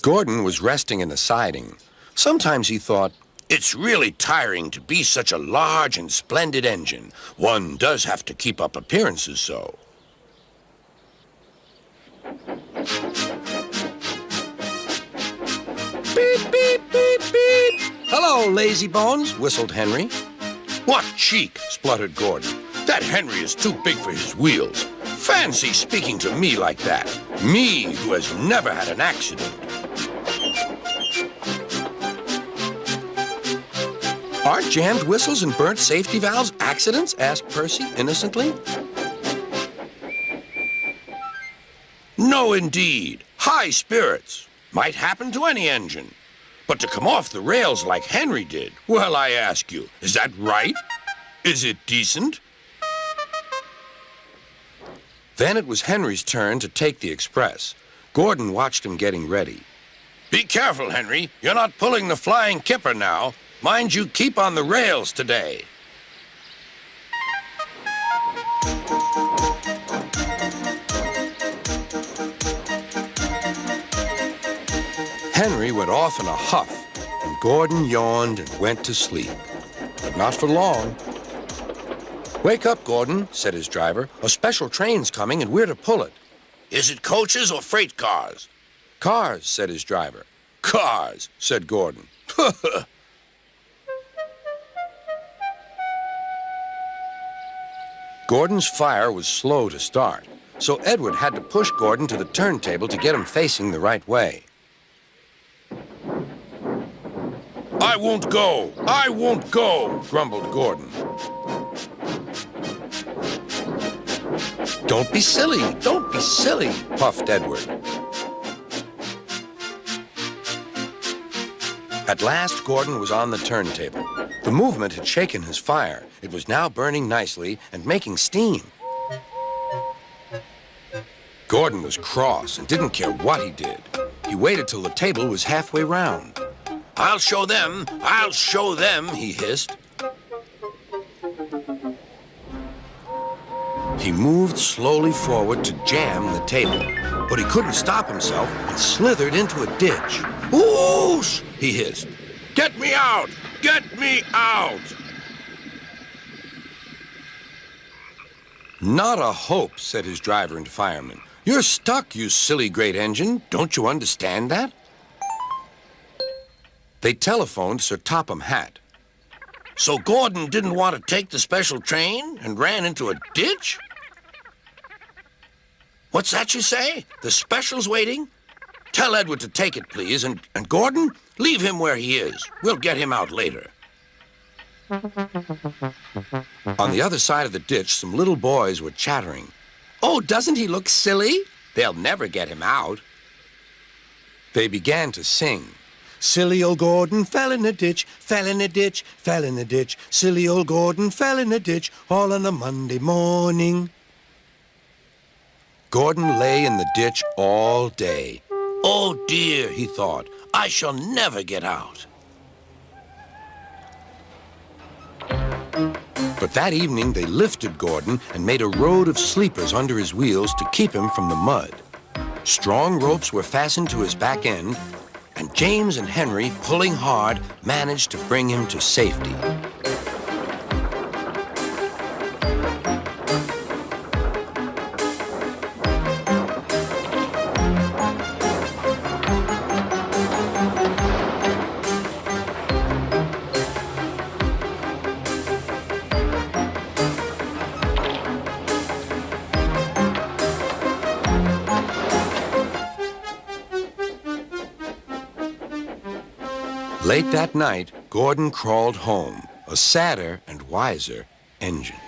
Gordon was resting in the siding. Sometimes he thought, "It's really tiring to be such a large and splendid engine. One does have to keep up appearances so." Beep, beep, beep, beep. "Hello, lazy bones," whistled Henry. "What cheek," spluttered Gordon. "That Henry is too big for his wheels. Fancy speaking to me like that. Me, who has never had an accident." "Aren't jammed whistles and burnt safety valves accidents?" asked Percy innocently. "No, indeed. High spirits. Might happen to any engine. But to come off the rails like Henry did, well, I ask you, is that right? Is it decent?" Then it was Henry's turn to take the express. Gordon watched him getting ready. "Be careful, Henry. You're not pulling the flying kipper now. Mind you keep on the rails today." Henry went off in a huff, and Gordon yawned and went to sleep. But not for long. "Wake up, Gordon," said his driver. "A special train's coming, and we're to pull it." "Is it coaches or freight cars?" "Cars," said his driver. "Cars," said Gordon. Gordon's fire was slow to start, so Edward had to push Gordon to the turntable to get him facing the right way. "I won't go! I won't go!" grumbled Gordon. "Don't be silly! Don't be silly!" puffed Edward. At last, Gordon was on the turntable. The movement had shaken his fire. It was now burning nicely and making steam. Gordon was cross and didn't care what he did. He waited till the table was halfway round. "I'll show them! I'll show them!" he hissed. He moved slowly forward to jam the table, but he couldn't stop himself and slithered into a ditch. "Whoosh!" he hissed. "Get me out! Get me out!" "Not a hope," said his driver and fireman. "You're stuck, you silly great engine. Don't you understand that?" They telephoned Sir Topham Hatt. "So Gordon didn't want to take the special train and ran into a ditch?" "What's that you say? The special's waiting? Tell Edward to take it, please, and Gordon, leave him where he is. We'll get him out later." On the other side of the ditch, some little boys were chattering. "Oh, doesn't he look silly? They'll never get him out." They began to sing. "Silly old Gordon fell in a ditch, fell in a ditch, fell in a ditch. Silly old Gordon fell in a ditch, all on a Monday morning." Gordon lay in the ditch all day. "Oh dear," he thought, "I shall never get out." But that evening they lifted Gordon and made a road of sleepers under his wheels to keep him from the mud. Strong ropes were fastened to his back end, and James and Henry, pulling hard, managed to bring him to safety. Late that night, Gordon crawled home, a sadder and wiser engine.